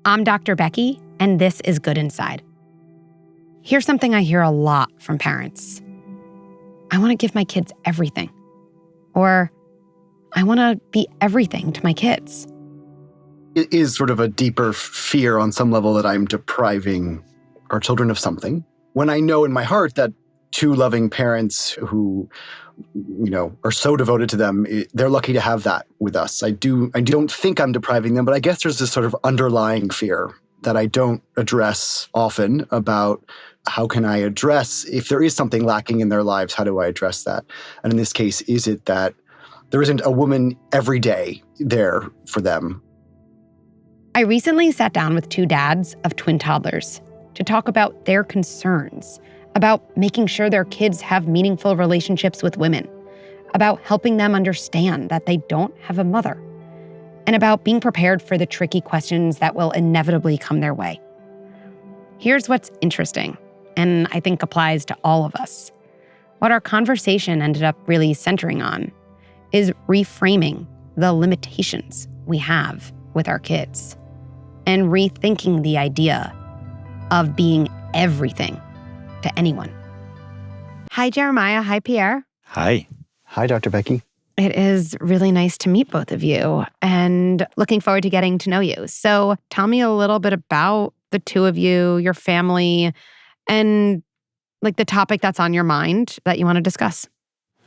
I'm Dr. Becky, and this is Good Inside. Here's something I hear a lot from parents. I want to give my kids everything. Or, I want to be everything to my kids. It is sort of a deeper fear on some level that I'm depriving our children of something. When I know in my heart that two loving parents who, are so devoted to them, they're lucky to have that with us. I don't think I'm depriving them, but I guess there's this sort of underlying fear that I don't address often about how can I address, if there is something lacking in their lives, how do I address that? And in this case, is it that there isn't a woman every day there for them? I recently sat down with two dads of twin toddlers to talk about their concerns about making sure their kids have meaningful relationships with women, about helping them understand that they don't have a mother, and about being prepared for the tricky questions that will inevitably come their way. Here's what's interesting, and I think applies to all of us. What our conversation ended up really centering on is reframing the limitations we have with our kids and rethinking the idea of being everything to anyone. Hi, Jeremiah. Hi, Pierre. Hi. Hi, Dr. Becky. It is really nice to meet both of you and looking forward to getting to know you. So tell me a little bit about the two of you, your family, and the topic that's on your mind that you want to discuss.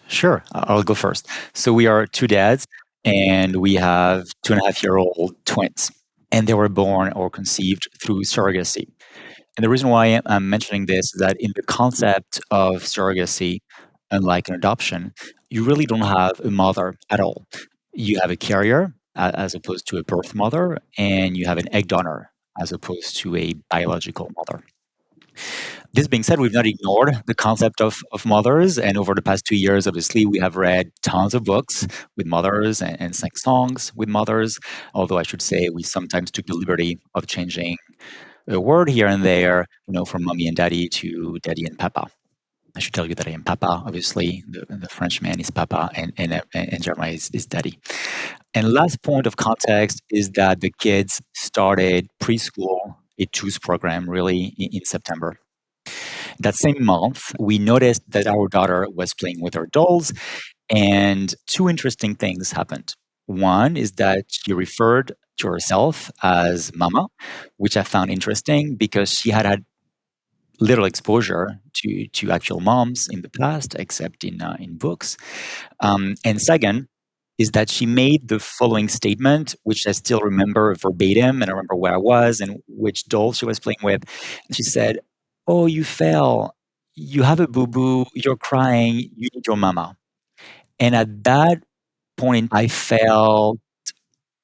Sure. I'll go first. So we are two dads and we have 2.5-year-old twins, and they were born or conceived through surrogacy. And the reason why I'm mentioning this is that in the concept of surrogacy, unlike an adoption, you really don't have a mother at all. You have a carrier as opposed to a birth mother, and you have an egg donor as opposed to a biological mother. This being said, we've not ignored the concept of mothers, and over the past 2 years, obviously, we have read tons of books with mothers and sang songs with mothers, although I should say we sometimes took the liberty of changing a word here and there, from mommy and daddy to daddy and papa. I should tell you that I am papa, obviously. The French man is papa, and Jeremiah is daddy. And last point of context is that the kids started preschool, a TOOS program, really, in September. That same month, we noticed that our daughter was playing with her dolls, and two interesting things happened. One is that she referred to herself as mama, which I found interesting because she had little exposure to actual moms in the past, except in books. And second is that she made the following statement, which I still remember verbatim, and I remember where I was and which doll she was playing with. And she said, "Oh, you fell. You have a boo-boo. You're crying. You need your mama." And at that point, I felt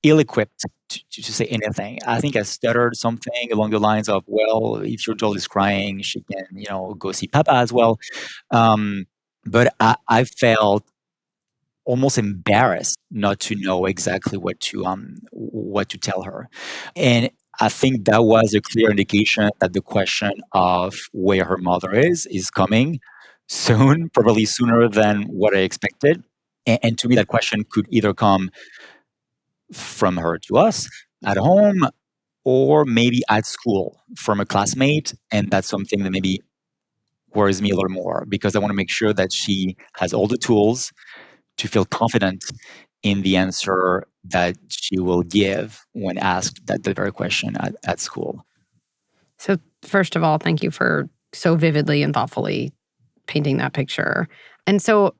ill-equipped to say anything. I think I stuttered something along the lines of, well, if your doll is crying, she can, go see Papa as well. But I felt almost embarrassed not to know exactly what to tell her. And I think that was a clear indication that the question of where her mother is coming soon, probably sooner than what I expected. And to me, that question could either come from her to us at home, or maybe at school from a classmate. And that's something that maybe worries me a little more, because I want to make sure that she has all the tools to feel confident in the answer that she will give when asked that the very question at school. So first of all, thank you for so vividly and thoughtfully painting that picture. And so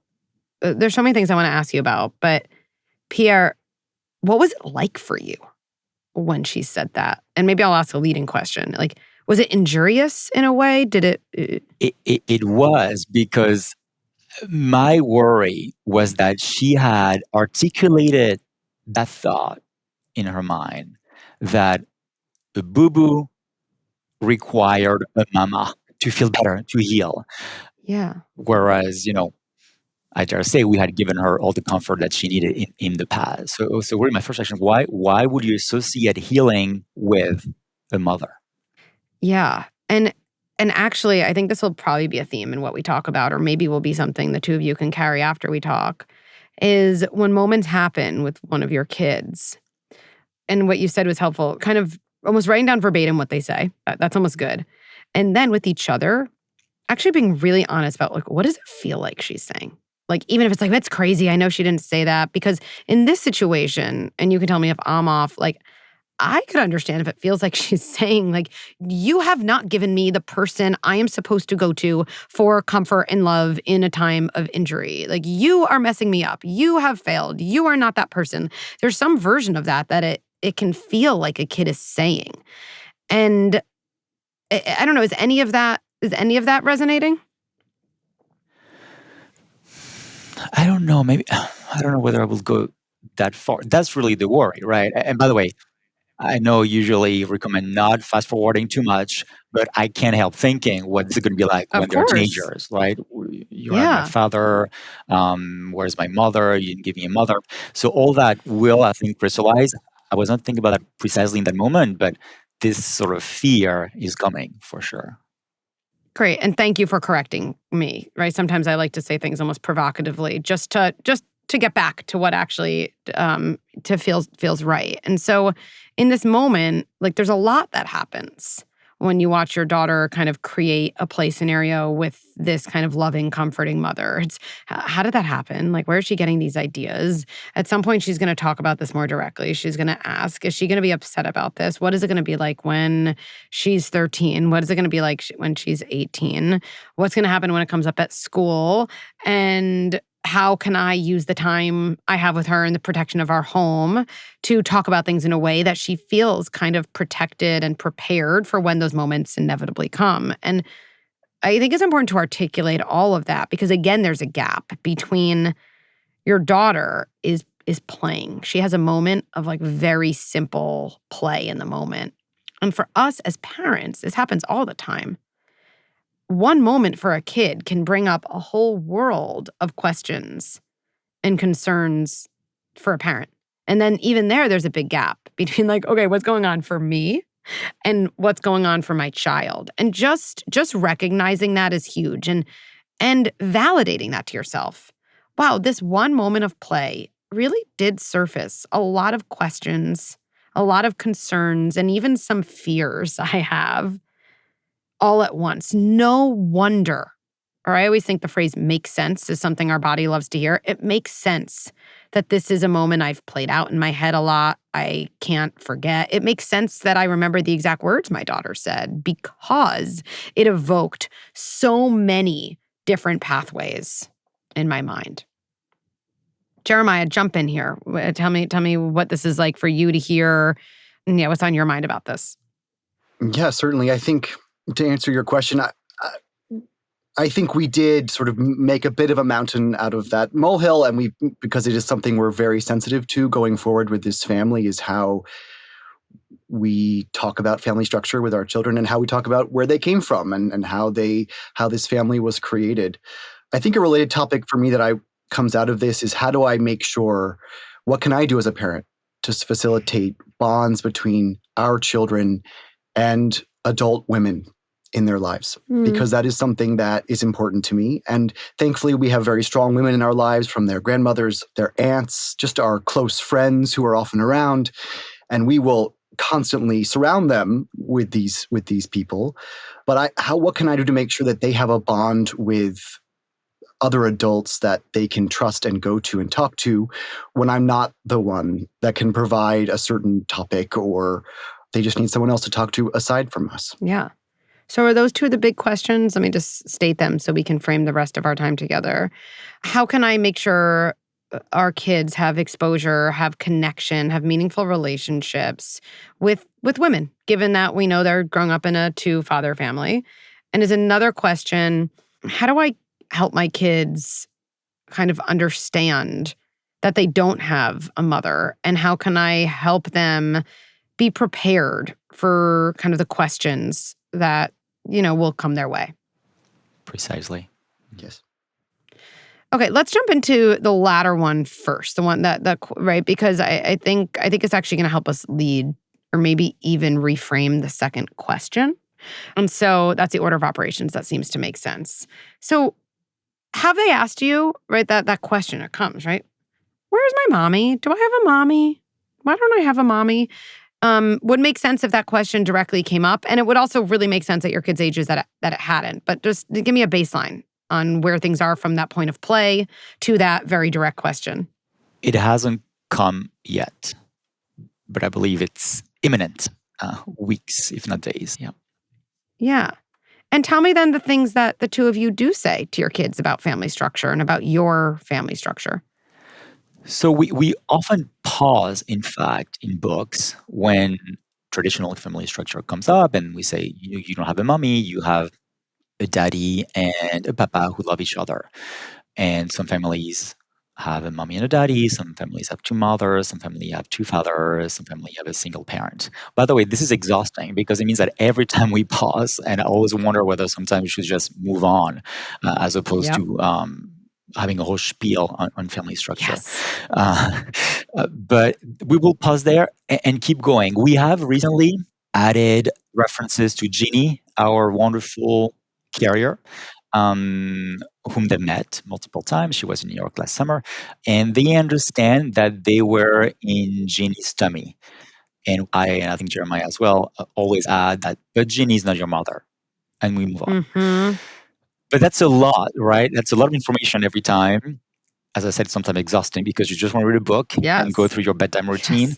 there's so many things I want to ask you about, but Pierre, what was it like for you when she said that? And maybe I'll ask a leading question. Was it injurious in a way? Did it? It was, because my worry was that she had articulated that thought in her mind that a boo-boo required a mama to feel better, to heal. Yeah. Whereas, I dare say we had given her all the comfort that she needed in the past. So really my first question, why would you associate healing with a mother? Yeah. And actually, I think this will probably be a theme in what we talk about, or maybe will be something the two of you can carry after we talk, is when moments happen with one of your kids. And what you said was helpful, kind of almost writing down verbatim what they say. That's almost good. And then with each other, actually being really honest about like, what does it feel like she's saying? Like, even if it's like, that's crazy. I know she didn't say that. Because in this situation, and you can tell me if I'm off, like, I could understand if it feels like she's saying, like, you have not given me the person I am supposed to go to for comfort and love in a time of injury. Like, you are messing me up. You have failed. You are not that person. There's some version of that it can feel like a kid is saying. And I don't know, is any of that resonating? I don't know. Maybe I don't know whether I will go that far. That's really the worry, right? And by the way, I know usually recommend not fast forwarding too much, but I can't help thinking what is it going to be like Of when they're course. teenagers, right? You are my Yeah. father. Where's my mother? You didn't give me a mother. So all that will, I think, crystallize. I was not thinking about that precisely in that moment, but this sort of fear is coming for sure. Great. And thank you for correcting me, right? Sometimes I like to say things almost provocatively just to get back to what actually feels right. And so in this moment, like there's a lot that happens when you watch your daughter kind of create a play scenario with this kind of loving, comforting mother. It's how did that happen? Like, where is she getting these ideas? At some point, she's going to talk about this more directly. She's going to ask, is she going to be upset about this? What is it going to be like when she's 13? What is it going to be like when she's 18? What's going to happen when it comes up at school? And how can I use the time I have with her in the protection of our home to talk about things in a way that she feels kind of protected and prepared for when those moments inevitably come? And I think it's important to articulate all of that because, again, there's a gap between your daughter is playing. She has a moment of like very simple play in the moment. And for us as parents, this happens all the time. One moment for a kid can bring up a whole world of questions and concerns for a parent. And then even there's a big gap between like, okay, what's going on for me and what's going on for my child? And just recognizing that is huge and validating that to yourself. Wow, this one moment of play really did surface a lot of questions, a lot of concerns, and even some fears I have all at once. No wonder, or I always think the phrase makes sense is something our body loves to hear. It makes sense that this is a moment I've played out in my head a lot. I can't forget. It makes sense that I remember the exact words my daughter said because it evoked so many different pathways in my mind. Jeremiah, jump in here. Tell me what this is like for you to hear. And what's on your mind about this? Yeah, certainly. I think to answer your question, I think we did sort of make a bit of a mountain out of that molehill, and because it is something we're very sensitive to going forward with this family, is how we talk about family structure with our children and how we talk about where they came from and how this family was created. I think a related topic for me that comes out of this is how do I make sure, what can I do as a parent to facilitate bonds between our children and adult women in their lives, because that is something that is important to me. And thankfully, we have very strong women in our lives, from their grandmothers, their aunts, just our close friends who are often around. And we will constantly surround them with these people. But what can I do to make sure that they have a bond with other adults that they can trust and go to and talk to when I'm not the one that can provide a certain topic, or they just need someone else to talk to aside from us? Yeah. So are those two of the big questions? Let me just state them so we can frame the rest of our time together. How can I make sure our kids have exposure, have connection, have meaningful relationships with women, given that we know they're growing up in a two-father family? And is another question, how do I help my kids kind of understand that they don't have a mother? And how can I help them be prepared for kind of the questions that, will come their way? Precisely. Yes. Okay, let's jump into the latter one first. The one that right, because I think it's actually going to help us lead or maybe even reframe the second question. And so that's the order of operations. That seems to make sense. So have they asked you, right, that question, it comes, right? Where's my mommy? Do I have a mommy? Why don't I have a mommy? Would make sense if that question directly came up. And it would also really make sense at your kids' ages that it hadn't. But just give me a baseline on where things are from that point of play to that very direct question. It hasn't come yet, but I believe it's imminent, weeks, if not days. Yeah. Yeah. And tell me then the things that the two of you do say to your kids about family structure and about your family structure. So we often pause, in fact, in books when traditional family structure comes up and we say, you don't have a mommy, you have a daddy and a papa who love each other. And some families have a mommy and a daddy, some families have two mothers, some families have two fathers, some families have a single parent. By the way, this is exhausting because it means that every time we pause, and I always wonder whether sometimes we should just move on as opposed to having a whole spiel on family structure. Yes. But we will pause there and keep going. We have recently added references to Ginny, our wonderful carrier, whom they met multiple times. She was in New York last summer. And they understand that they were in Ginny's tummy. And I think Jeremiah as well, always add that, but Ginny's not your mother. And we move on. Mm-hmm. But that's a lot, right? That's a lot of information every time. As I said, sometimes exhausting because you just want to read a book and go through your bedtime routine.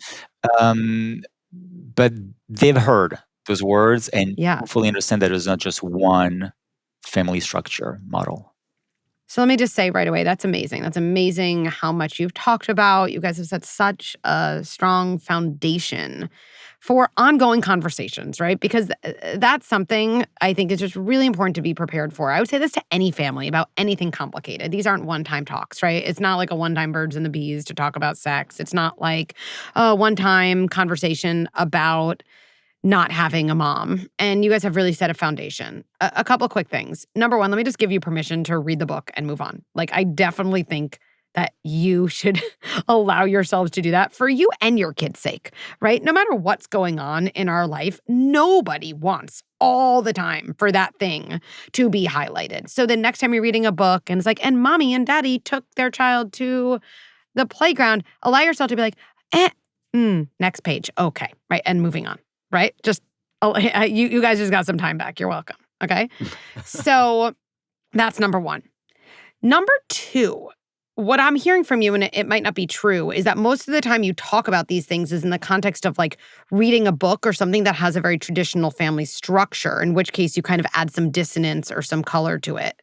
Yes. But they've heard those words and Yeah. fully understand that there's not just one family structure model. So let me just say right away, that's amazing. That's amazing how much you've talked about. You guys have set such a strong foundation for ongoing conversations, right? Because that's something I think is just really important to be prepared for. I would say this to any family about anything complicated. These aren't one-time talks, right? It's not like a one-time birds and the bees to talk about sex. It's not like a one-time conversation about not having a mom. And you guys have really set a foundation. A couple of quick things. Number one, let me just give you permission to read the book and move on. Like, I definitely think that you should allow yourselves to do that for you and your kids' sake, right? No matter what's going on in our life, nobody wants all the time for that thing to be highlighted. So the next time you're reading a book and it's like, and mommy and daddy took their child to the playground, allow yourself to be like, next page. Okay, right? And moving on. Right? Just, you guys just got some time back. You're welcome. Okay? So that's number one. Number two, what I'm hearing from you, and it might not be true, is that most of the time you talk about these things is in the context of like reading a book or something that has a very traditional family structure, in which case you kind of add some dissonance or some color to it.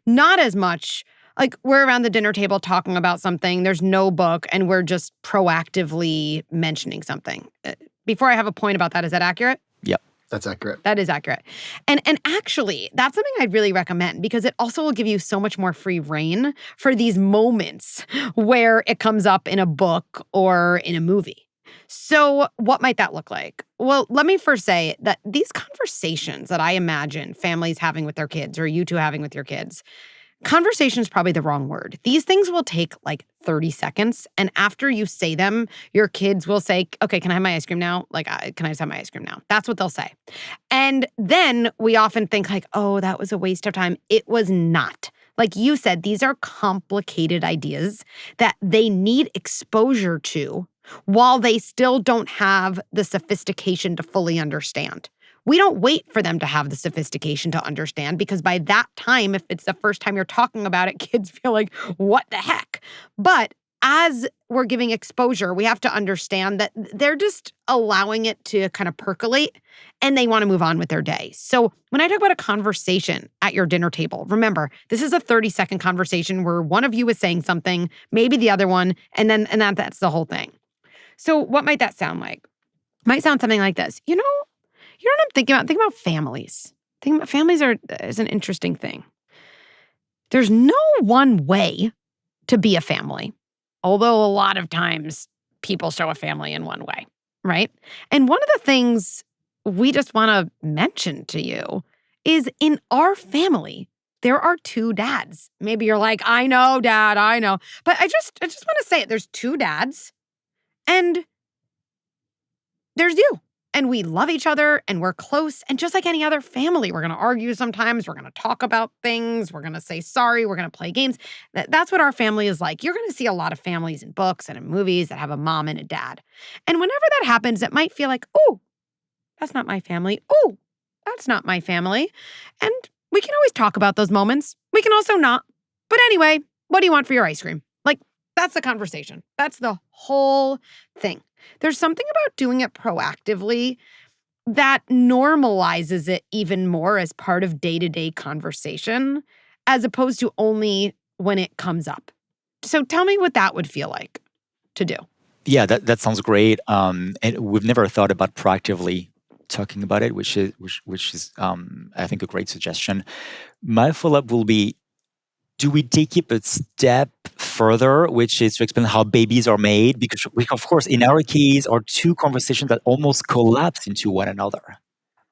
Not as much like we're around the dinner table talking about something, there's no book, and we're just proactively mentioning something. Before I have a point about that, is that accurate? Yep. That's accurate. That is accurate. And actually, that's something I'd really recommend because it also will give you so much more free reign for these moments where it comes up in a book or in a movie. So what might that look like? Well, let me first say that these conversations that I imagine families having with their kids or you two having with your kids, conversation is probably the wrong word. These things will take like 30 seconds. And after you say them, your kids will say, okay, can I have my ice cream now? Like, can I just have my ice cream now? That's what they'll say. And then we often think like, oh, that was a waste of time. It was not. Like you said, these are complicated ideas that they need exposure to while they still don't have the sophistication to fully understand. We don't wait for them to have the sophistication to understand because by that time, if it's the first time you're talking about it, kids feel like, what the heck? But as we're giving exposure, we have to understand that they're just allowing it to kind of percolate and they want to move on with their day. So when I talk about a conversation at your dinner table, remember, this is a 30-second conversation where one of you is saying something, maybe the other one, and that's the whole thing. So what might that sound like? Might sound something like this. You know what I'm thinking about? Think about families. Families is an interesting thing. There's no one way to be a family, although a lot of times people show a family in one way, right? And one of the things we just want to mention to you is in our family, there are two dads. Maybe you're like, I know, Dad, I know. But I just want to say it. There's two dads and there's you. And we love each other and we're close. And just like any other family, we're going to argue sometimes. We're going to talk about things. We're going to say sorry. We're going to play games. That's what our family is like. You're going to see a lot of families in books and in movies that have a mom and a dad. And whenever that happens, it might feel like, oh, that's not my family. Oh, that's not my family. And we can always talk about those moments. We can also not. But anyway, what do you want for your ice cream? Like, that's the conversation. That's the whole thing. There's something about doing it proactively that normalizes it even more as part of day-to-day conversation, as opposed to only when it comes up. So tell me what that would feel like to do. Yeah, that sounds great. And we've never thought about proactively talking about it, which is I think a great suggestion. My follow-up will be, do we take it a step further, which is to explain how babies are made? Because of course, in our case, are two conversations that almost collapse into one another.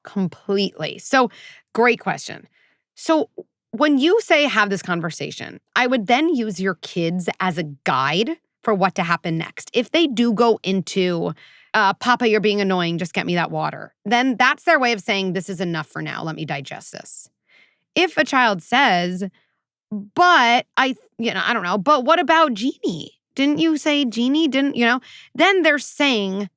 Completely. So, great question. So, when you say have this conversation, I would then use your kids as a guide for what to happen next. If they do go into, Papa, you're being annoying, just get me that water, then that's their way of saying, this is enough for now. Let me digest this. If a child says, but I don't know, but what about Jeannie? Didn't you say Jeannie? Then they're saying,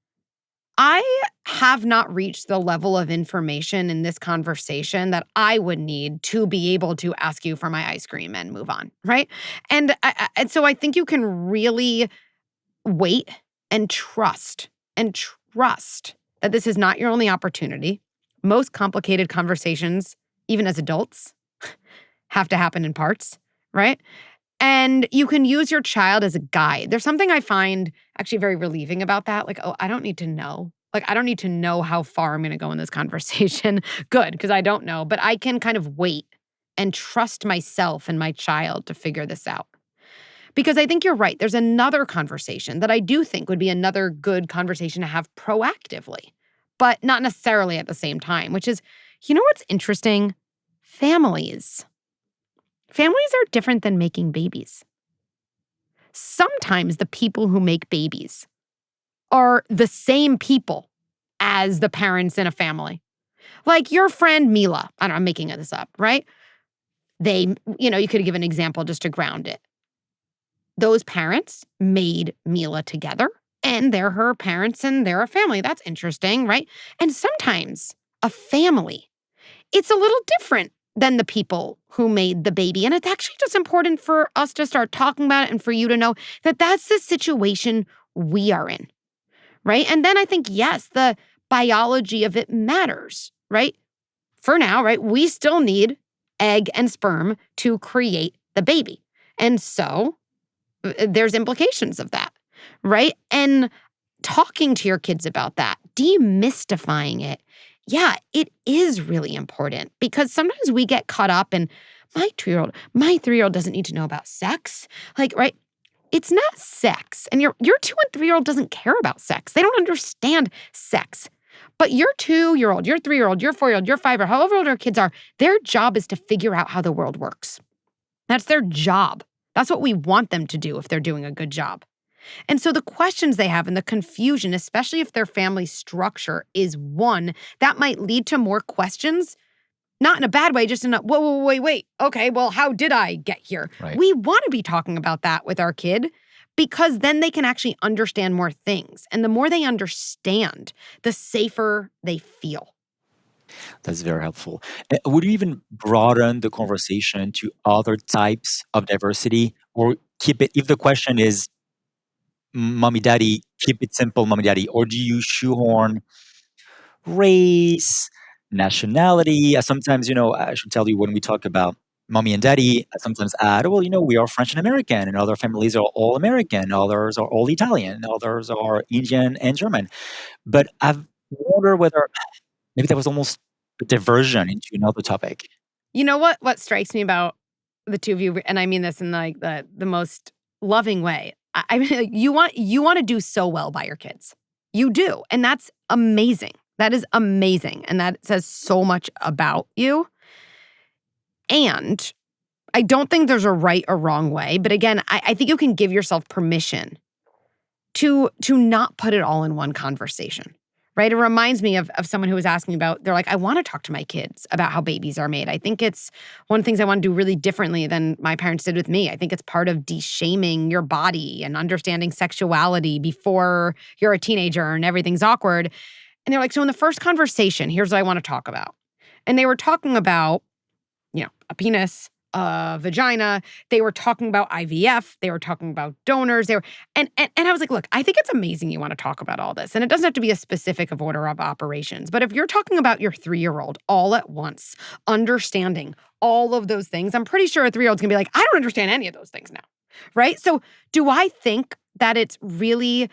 I have not reached the level of information in this conversation that I would need to be able to ask you for my ice cream and move on, right? And so I think you can really wait and trust that this is not your only opportunity. Most complicated conversations, even as adults, have to happen in parts, right? And you can use your child as a guide. There's something I find actually very relieving about that. Like, oh, I don't need to know. Like, I don't need to know how far I'm going to go in this conversation. Good, because I don't know. But I can kind of wait and trust myself and my child to figure this out. Because I think you're right. There's another conversation that I do think would be another good conversation to have proactively, but not necessarily at the same time, which is, you know what's interesting? Families are different than making babies. Sometimes the people who make babies are the same people as the parents in a family. Like your friend Mila, I don't know, I'm making this up, right? You could give an example just to ground it. Those parents made Mila together, and they're her parents and they're a family. That's interesting, right? And sometimes a family, it's a little different than the people who made the baby. And it's actually just important for us to start talking about it and for you to know that that's the situation we are in, right? And then I think, yes, the biology of it matters, right? For now, right, we still need egg and sperm to create the baby. And so there's implications of that, right? And talking to your kids about that, demystifying it, yeah, it is really important because sometimes we get caught up in my 3-year-old doesn't need to know about sex. Like, right? It's not sex. And your 2 and 3-year-old doesn't care about sex. They don't understand sex. But your 2-year-old, your 3-year-old, your 4-year-old, your 5-year-old, however old our kids are, their job is to figure out how the world works. That's their job. That's what we want them to do if they're doing a good job. And so the questions they have and the confusion, especially if their family structure is one, that might lead to more questions, not in a bad way, just in a, whoa, wait. Okay, well, how did I get here? Right. We want to be talking about that with our kid because then they can actually understand more things. And the more they understand, the safer they feel. That's very helpful. Would you even broaden the conversation to other types of diversity or keep it, if the question is, mommy, daddy, keep it simple, mommy, daddy, or do you shoehorn race, nationality? Sometimes, I should tell you when we talk about mommy and daddy, I sometimes add, well, we are French and American, and other families are all American, others are all Italian, others are Indian and German. But I've wondered whether maybe that was almost a diversion into another topic. You know what strikes me about the two of you, and I mean this in like the most loving way. I mean, like, you want to do so well by your kids. You do. And that's amazing. That is amazing. And that says so much about you. And I don't think there's a right or wrong way. But again, I think you can give yourself permission to not put it all in one conversation, right? It reminds me of someone who was asking about, they're like, I want to talk to my kids about how babies are made. I think it's one of the things I want to do really differently than my parents did with me. I think it's part of de-shaming your body and understanding sexuality before you're a teenager and everything's awkward. And they're like, so in the first conversation, here's what I want to talk about. And they were talking about, a penis, a vagina. They were talking about IVF. They were talking about donors. And I was like, look, I think it's amazing you want to talk about all this. And it doesn't have to be a specific of order of operations. But if you're talking about your 3-year-old all at once, understanding all of those things, I'm pretty sure a 3-year-old's going to be like, I don't understand any of those things now, right? So do I think that it's really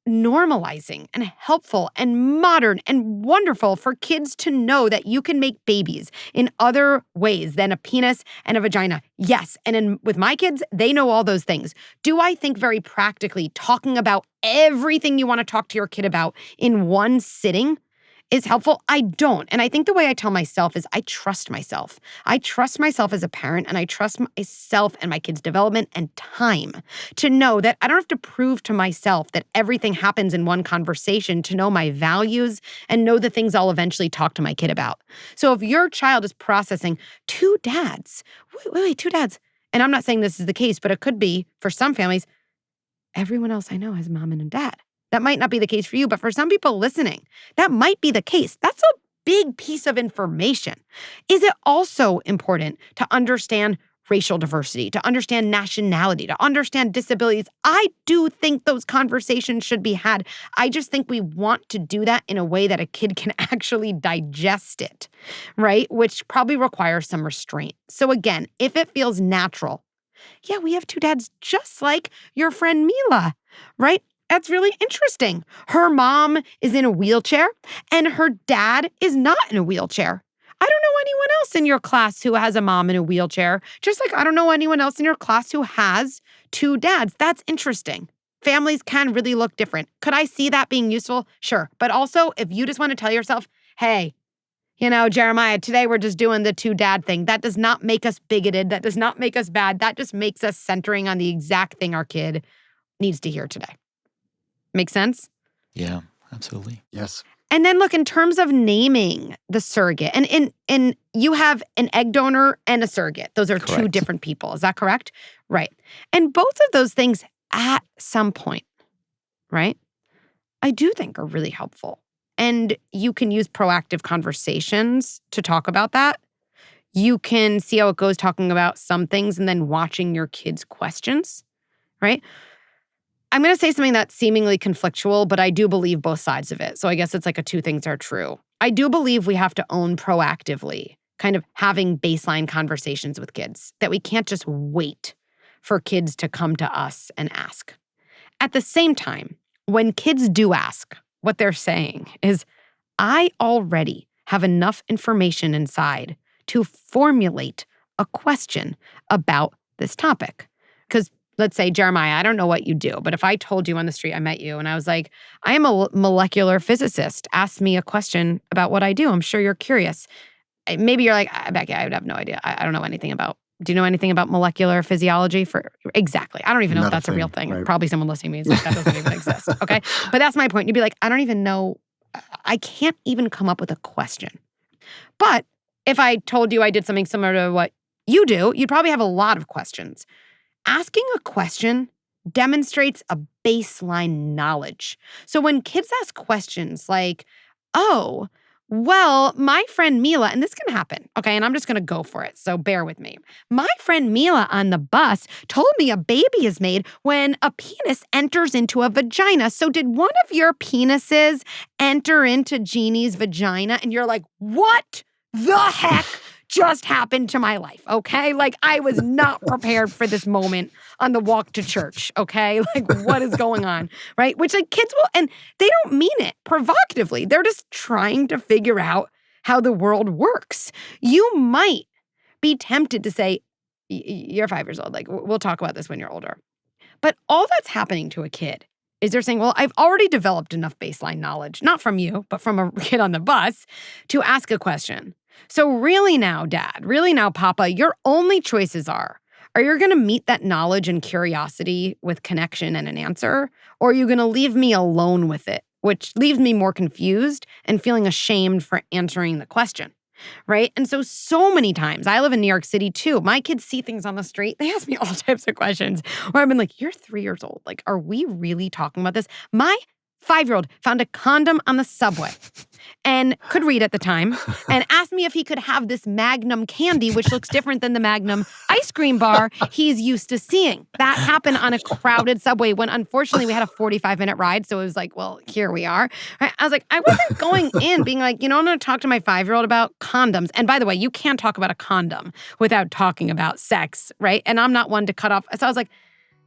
normalizing and helpful and modern and wonderful for kids to know that you can make babies in other ways than a penis and a vagina? Yes. And with my kids, they know all those things. Do I think very practically talking about everything you want to talk to your kid about in one sitting is helpful? I don't. And I think the way I tell myself is I trust myself. I trust myself as a parent, and I trust myself and my kids' development and time to know that I don't have to prove to myself that everything happens in one conversation, to know my values and know the things I'll eventually talk to my kid about. So if your child is processing 2 dads, wait, 2 dads, and I'm not saying this is the case, but it could be for some families, everyone else I know has a mom and a dad. That might not be the case for you, but for some people listening, that might be the case. That's a big piece of information. Is it also important to understand racial diversity, to understand nationality, to understand disabilities? I do think those conversations should be had. I just think we want to do that in a way that a kid can actually digest it, right? Which probably requires some restraint. So again, if it feels natural, yeah, we have 2 dads just like your friend Mila, right? That's really interesting. Her mom is in a wheelchair and her dad is not in a wheelchair. I don't know anyone else in your class who has a mom in a wheelchair, just like I don't know anyone else in your class who has 2 dads. That's interesting. Families can really look different. Could I see that being useful? Sure. But also, if you just want to tell yourself, hey, Jeremiah, today we're just doing the 2 dad thing. That does not make us bigoted. That does not make us bad. That just makes us centering on the exact thing our kid needs to hear today. Make sense? Yeah, absolutely. Yes. And then look, in terms of naming the surrogate, and you have an egg donor and a surrogate. Those are Correct. 2 different people. Is that correct? Right. And both of those things at some point, right, I do think are really helpful. And you can use proactive conversations to talk about that. You can see how it goes talking about some things and then watching your kids' questions, right? I'm going to say something that's seemingly conflictual, but I do believe both sides of it. So I guess it's like 2 things are true. I do believe we have to own proactively kind of having baseline conversations with kids, that we can't just wait for kids to come to us and ask. At the same time, when kids do ask, what they're saying is, I already have enough information inside to formulate a question about this topic. Because let's say, Jeremiah, I don't know what you do, but if I told you on the street, I met you and I was like, I am a molecular physicist. Ask me a question about what I do. I'm sure you're curious. Maybe you're like, Becky, I would have no idea. I don't know anything about, do you know anything about molecular physiology? Exactly. I don't even know if that's a real thing. Right. Probably someone listening to me is like, that doesn't even exist. Okay. But that's my point. You'd be like, I don't even know. I can't even come up with a question. But if I told you I did something similar to what you do, you'd probably have a lot of questions. Asking a question demonstrates a baseline knowledge. So when kids ask questions like, oh, well, my friend Mila, and this can happen, okay, and I'm just going to go for it, so bear with me. My friend Mila on the bus told me a baby is made when a penis enters into a vagina. So did one of your penises enter into Jeannie's vagina? And you're like, what the heck just happened to my life, okay? Like, I was not prepared for this moment on the walk to church, okay? Like, what is going on, right? Which, like, kids will, and they don't mean it provocatively. They're just trying to figure out how the world works. You might be tempted to say, you're 5 years old. Like, we'll talk about this when you're older. But all that's happening to a kid is they're saying, well, I've already developed enough baseline knowledge, not from you, but from a kid on the bus, to ask a question. So really now, Dad, really now, Papa, your only choices are you going to meet that knowledge and curiosity with connection and an answer, or are you going to leave me alone with it which leaves me more confused and feeling ashamed for answering the question. Right. And so many times, I live in New York City too. My kids see things on the street. They ask me all types of questions where I've been like, you're 3 years old. Like, are we really talking about this? My 5-year-old found a condom on the subway and could read at the time and asked me if he could have this Magnum candy, which looks different than the Magnum ice cream bar he's used to seeing. That happened on a crowded subway when unfortunately we had a 45-minute ride. So it was like, well, here we are. I was like, I wasn't going in being like, I'm going to talk to my 5-year-old about condoms. And by the way, you can't talk about a condom without talking about sex, right? And I'm not one to cut off. So I was like,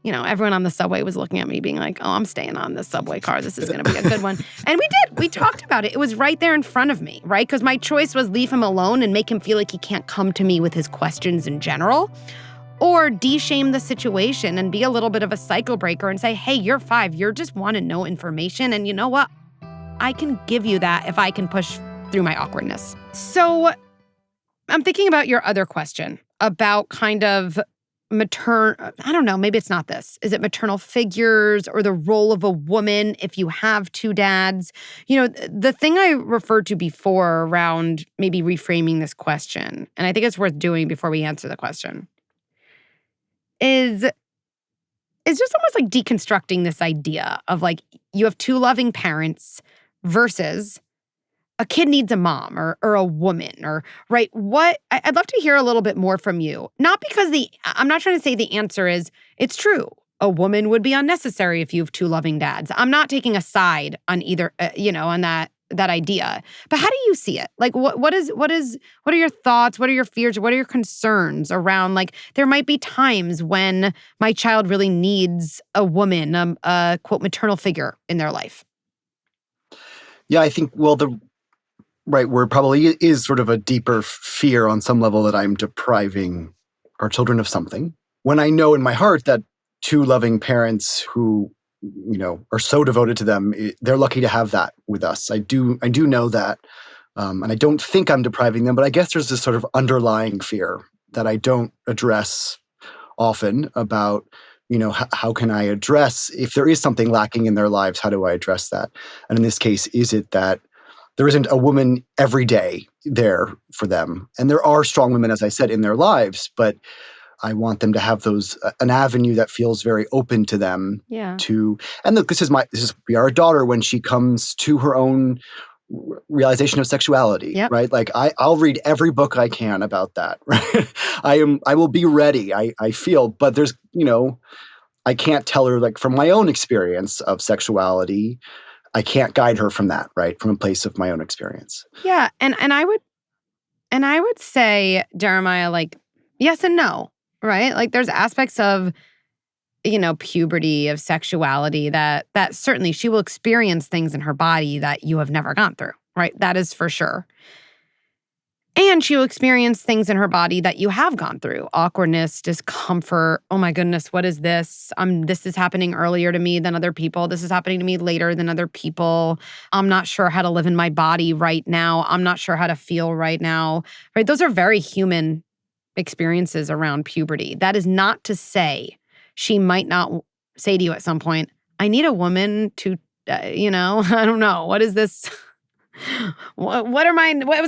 everyone on the subway was looking at me being like, oh, I'm staying on this subway car. This is going to be a good one. And we did. We talked about it. It was right there in front of me, right? Because my choice was leave him alone and make him feel like he can't come to me with his questions in general, or de-shame the situation and be a little bit of a cycle breaker and say, hey, you're 5. You just want to know information. And you know what? I can give you that if I can push through my awkwardness. So I'm thinking about your other question about kind of I don't know, maybe it's not this. Is it maternal figures or the role of a woman if you have 2 dads? The thing I referred to before around maybe reframing this question, and I think it's worth doing before we answer the question, is just almost like deconstructing this idea of like you have 2 loving parents versus a kid needs a mom or a woman or, right? I'd love to hear a little bit more from you. Not because I'm not trying to say the answer is, it's true. A woman would be unnecessary if you have 2 loving dads. I'm not taking a side on either, on that idea. But how do you see it? Like, what are your thoughts? What are your fears? What are your concerns around, like, there might be times when my child really needs a woman, a quote, maternal figure in their life? Yeah, I think, right, where probably is sort of a deeper fear on some level that I'm depriving our children of something. When I know in my heart that 2 loving parents who, are so devoted to them, they're lucky to have that with us. I do know that. And I don't think I'm depriving them, but I guess there's this sort of underlying fear that I don't address often about, how can I address, if there is something lacking in their lives, how do I address that? And in this case, is it that there isn't a woman every day there for them? And there are strong women, as I said, in their lives, but I want them to have an avenue that feels very open to them. Yeah. And look, this is our daughter when she comes to her own realization of sexuality, Yep. right? Like I'll read every book I can about that, right? I will be ready, I feel, but there's, I can't tell her, like, from my own experience of sexuality, I can't guide her from that, right? From a place of my own experience. Yeah. And I would say, Jeremiah, like, yes and no, right? Like, there's aspects of, puberty, of sexuality that certainly she will experience things in her body that you have never gone through, right? That is for sure. And she will experience things in her body that you have gone through. Awkwardness, discomfort. Oh my goodness, what is this? This is happening earlier to me than other people. This is happening to me later than other people. I'm not sure how to live in my body right now. I'm not sure how to feel right now. Right? Those are very human experiences around puberty. That is not to say she might not say to you at some point, I need a woman to, I don't know, what is this? What was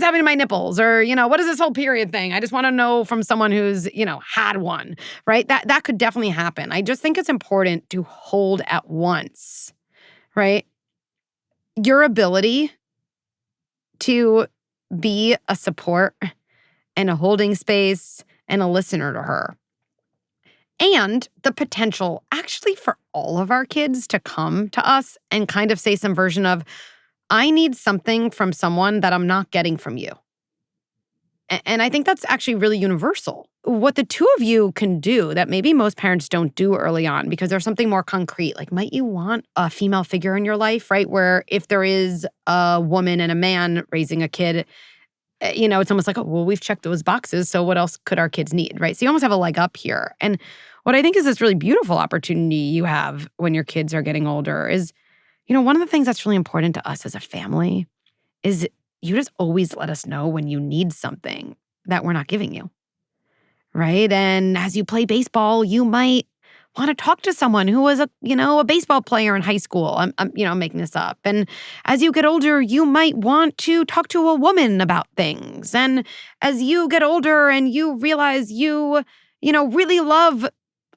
happening to my nipples? Or, what is this whole period thing? I just want to know from someone who's, had one, right? That could definitely happen. I just think it's important to hold at once, right? Your ability to be a support and a holding space and a listener to her. And the potential actually for all of our kids to come to us and kind of say some version of, I need something from someone that I'm not getting from you. And I think that's actually really universal. What the 2 of you can do that maybe most parents don't do early on because there's something more concrete, like might you want a female figure in your life, right? Where if there is a woman and a man raising a kid, it's almost like, oh, well, we've checked those boxes, so what else could our kids need, right? So you almost have a leg up here. And what I think is this really beautiful opportunity you have when your kids are getting older is, one of the things that's really important to us as a family is you just always let us know when you need something that we're not giving you, right? And as you play baseball, you might want to talk to someone who was a baseball player in high school. I'm making this up. And as you get older, you might want to talk to a woman about things. And as you get older and you realize you really love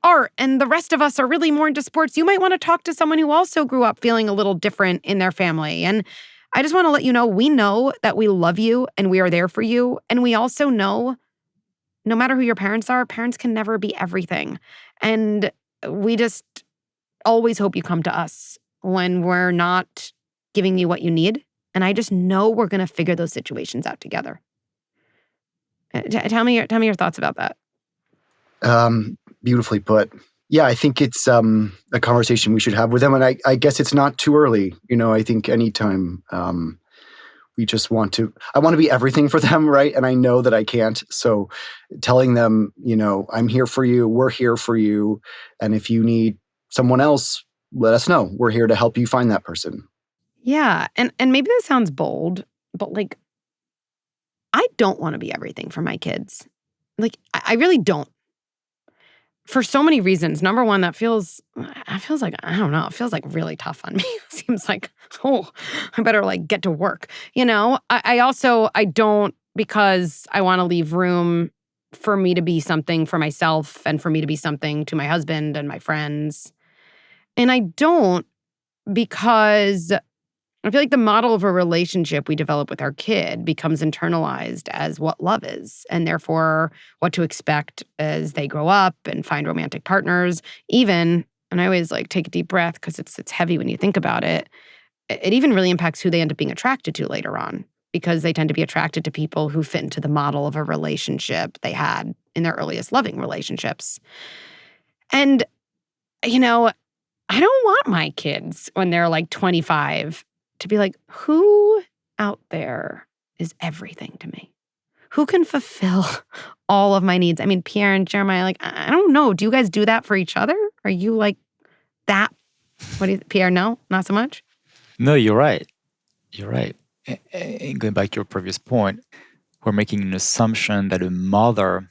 art and the rest of us are really more into sports, you might want to talk to someone who also grew up feeling a little different in their family. And I just want to let you know, we know that we love you and we are there for you. And we also know, no matter who your parents are, parents can never be everything. And we just always hope you come to us when we're not giving you what you need. And I just know we're going to figure those situations out together. Tell me your thoughts about that. Beautifully put. Yeah, I think it's a conversation we should have with them. And I guess it's not too early. I think anytime we just I want to be everything for them, right? And I know that I can't. So telling them, I'm here for you, we're here for you. And if you need someone else, let us know. We're here to help you find that person. Yeah. And maybe this sounds bold, but I don't want to be everything for my kids. I really don't. For so many reasons. Number one, it feels like, I don't know, it feels like really tough on me. It seems like, I better get to work. I don't, because I want to leave room for me to be something for myself and for me to be something to my husband and my friends. And I don't because I feel like the model of a relationship we develop with our kid becomes internalized as what love is, and therefore what to expect as they grow up and find romantic partners. And I always take a deep breath because it's heavy when you think about it. It even really impacts who they end up being attracted to later on, because they tend to be attracted to people who fit into the model of a relationship they had in their earliest loving relationships. And, I don't want my kids when they're 25 to be who out there is everything to me? Who can fulfill all of my needs? I mean, Pierre and Jeremiah, I don't know. Do you guys do that for each other? Are you that? What do you, Pierre, no? Not so much? No, you're right. You're right. And going back to your previous point, we're making an assumption that a mother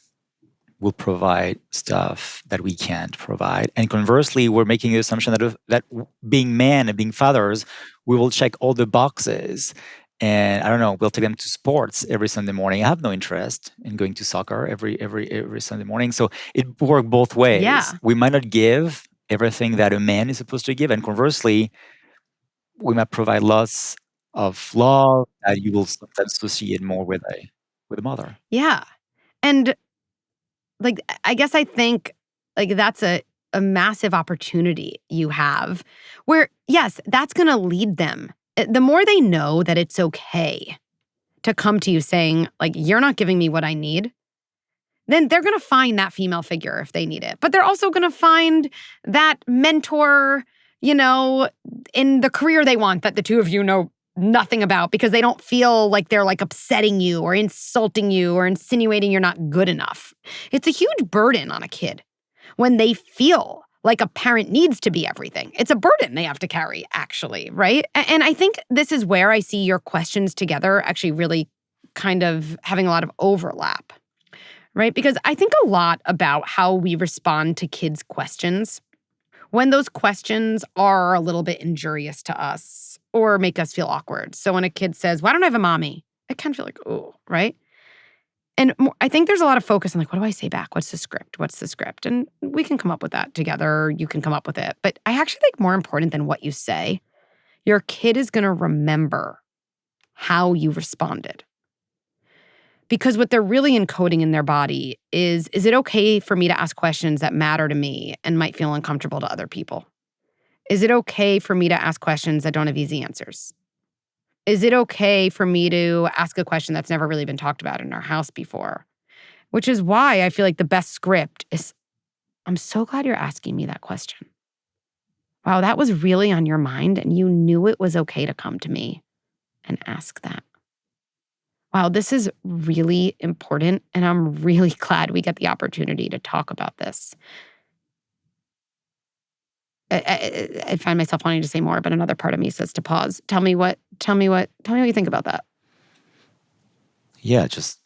will provide stuff that we can't provide. And conversely, we're making the assumption that being men and being fathers, we will check all the boxes. And I don't know, we'll take them to sports every Sunday morning. I have no interest in going to soccer every Sunday morning. So it works both ways. Yeah. We might not give everything that a man is supposed to give. And conversely, we might provide lots of love that you will sometimes associate more with a mother. Yeah. And I guess I think that's a massive opportunity you have where, yes, that's going to lead them. The more they know that it's okay to come to you saying, you're not giving me what I need, then they're going to find that female figure if they need it. But they're also going to find that mentor, in the career they want that the two of you know nothing about, because they don't feel like they're upsetting you or insulting you or insinuating you're not good enough. It's a huge burden on a kid when they feel like a parent needs to be everything. It's a burden they have to carry, actually, right? And I think this is where I see your questions together actually really kind of having a lot of overlap, right? Because I think a lot about how we respond to kids' questions when those questions are a little bit injurious to us or make us feel awkward. So when a kid says, why don't I have a mommy? I kind of feel oh, right? And I think there's a lot of focus on what do I say back? What's the script? What's the script? And we can come up with that together. You can come up with it. But I actually think more important than what you say, your kid is going to remember how you responded. Because what they're really encoding in their body is it okay for me to ask questions that matter to me and might feel uncomfortable to other people? Is it okay for me to ask questions that don't have easy answers? Is it okay for me to ask a question that's never really been talked about in our house before? Which is why I feel like the best script is, I'm so glad you're asking me that question. Wow, that was really on your mind and you knew it was okay to come to me and ask that. Wow, this is really important and I'm really glad we get the opportunity to talk about this. I find myself wanting to say more, but another part of me says to pause. Tell me what you think about that. Yeah, just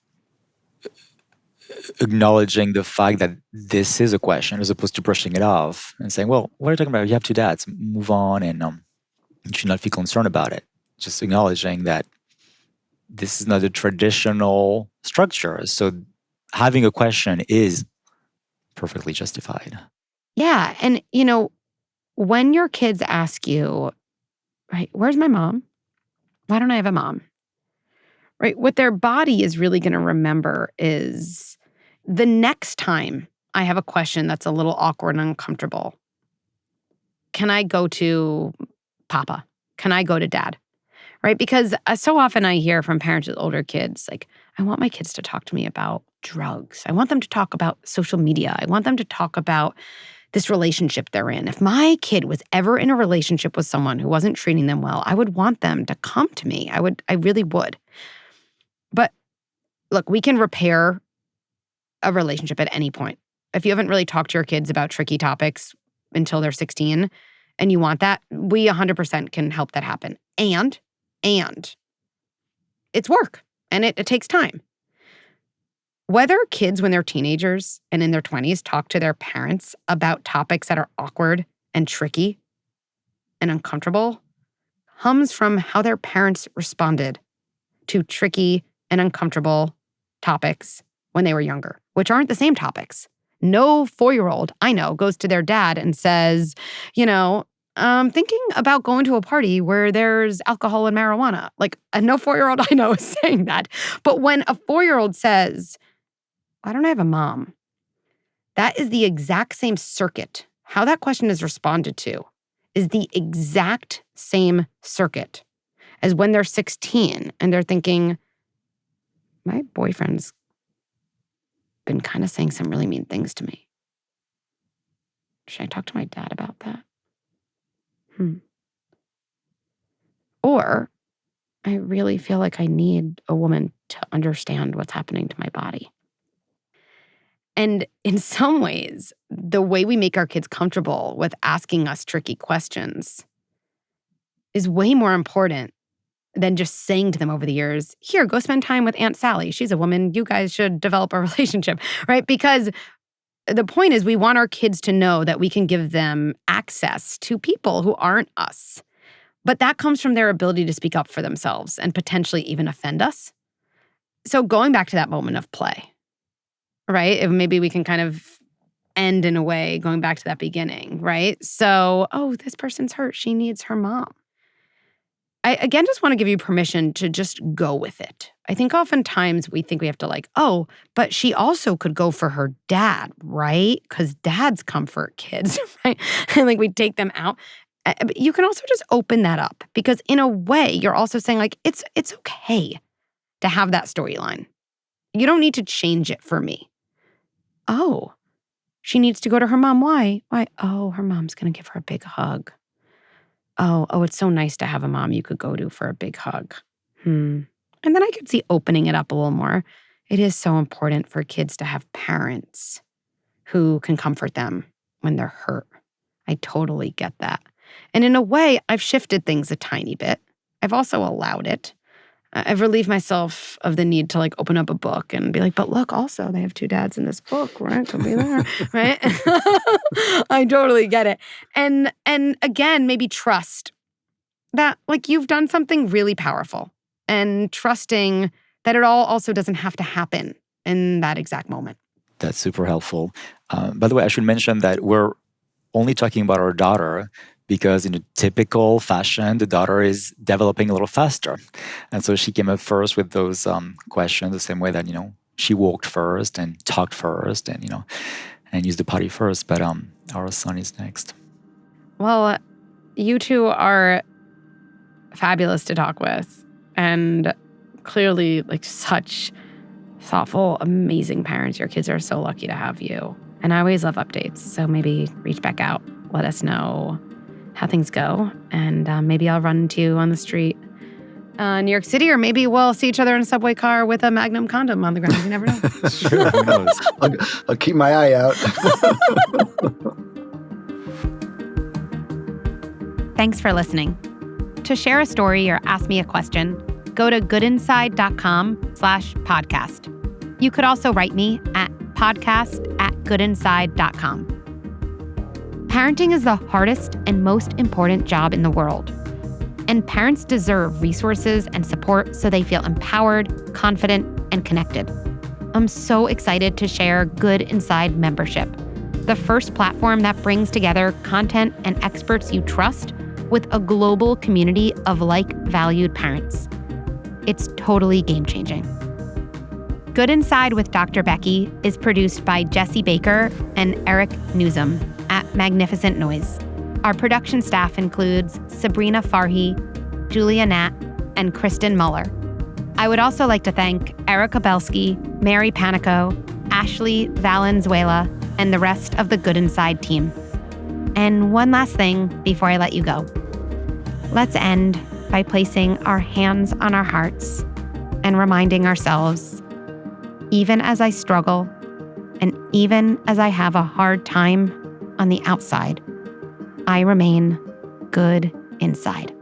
acknowledging the fact that this is a question as opposed to brushing it off and saying, well, what are you talking about? You have two dads. Move on, and you should not feel concerned about it. Just acknowledging that this is not a traditional structure. So having a question is perfectly justified. Yeah. And, when your kids ask you, right, where's my mom? Why don't I have a mom? Right? What their body is really going to remember is the next time I have a question that's a little awkward and uncomfortable, can I go to Papa? Can I go to Dad? Right? Because so often I hear from parents with older kids, like, I want my kids to talk to me about drugs. I want them to talk about social media. I want them to talk about this relationship they're in. If my kid was ever in a relationship with someone who wasn't treating them well, I would want them to come to me. I really would. But look, we can repair a relationship at any point. If you haven't really talked to your kids about tricky topics until they're 16 and you want that, we 100% can help that happen. And it's work and it takes time. Whether kids when they're teenagers and in their 20s talk to their parents about topics that are awkward and tricky and uncomfortable comes from how their parents responded to tricky and uncomfortable topics when they were younger, which aren't the same topics. No 4-year-old I know goes to their dad and says, I'm thinking about going to a party where there's alcohol and marijuana. Like, no 4-year-old I know is saying that. But when a 4-year-old says, why don't I have a mom? That is the exact same circuit. How that question is responded to is the exact same circuit as when they're 16 and they're thinking, my boyfriend's been kind of saying some really mean things to me. Should I talk to my dad about that? Or I really feel like I need a woman to understand what's happening to my body. And in some ways, the way we make our kids comfortable with asking us tricky questions is way more important than just saying to them over the years, here, go spend time with Aunt Sally. She's a woman. You guys should develop a relationship, right? Because the point is we want our kids to know that we can give them access to people who aren't us. But that comes from their ability to speak up for themselves and potentially even offend us. So going back to that moment of play, right? If maybe we can kind of end in a way going back to that beginning, right? So, this person's hurt. She needs her mom. I, again, just want to give you permission to just go with it. I think oftentimes we think we have to but she also could go for her dad, right? Because dads comfort kids, right? And we take them out. But you can also just open that up because in a way, you're also saying it's okay to have that storyline. You don't need to change it for me. Oh, she needs to go to her mom. Why? Oh, her mom's going to give her a big hug. Oh, it's so nice to have a mom you could go to for a big hug. And then I could see opening it up a little more. It is so important for kids to have parents who can comfort them when they're hurt. I totally get that. And in a way, I've shifted things a tiny bit. I've also allowed it. I've relieved myself of the need to open up a book and be but look, also they have two dads in this book, right? Could be there, right? I totally get it. And again, maybe trust that you've done something really powerful and trusting that it all also doesn't have to happen in that exact moment. That's super helpful. By the way, I should mention that we're only talking about our daughter because in a typical fashion, the daughter is developing a little faster. And so she came up first with those questions the same way that, she walked first and talked first and, and used the potty first. But our son is next. Well, you two are fabulous to talk with and clearly such thoughtful, amazing parents. Your kids are so lucky to have you. And I always love updates. So maybe reach back out, let us know how things go. And maybe I'll run into you on the street New York City, or maybe we'll see each other in a subway car with a Magnum condom on the ground. You never know. Sure, who knows? I'll keep my eye out. Thanks for listening. To share a story or ask me a question, go to goodinside.com/podcast. You could also write me at podcast@goodinside.com. Parenting is the hardest and most important job in the world. And parents deserve resources and support so they feel empowered, confident, and connected. I'm so excited to share Good Inside membership, the first platform that brings together content and experts you trust with a global community of like-valued parents. It's totally game-changing. Good Inside with Dr. Becky is produced by Jesse Baker and Eric Newsom at Magnificent Noise. Our production staff includes Sabrina Farhi, Julia Nat, and Kristen Muller. I would also like to thank Erica Belsky, Mary Panico, Ashley Valenzuela, and the rest of the Good Inside team. And one last thing before I let you go. Let's end by placing our hands on our hearts and reminding ourselves, even as I struggle, and even as I have a hard time on the outside, I remain good inside.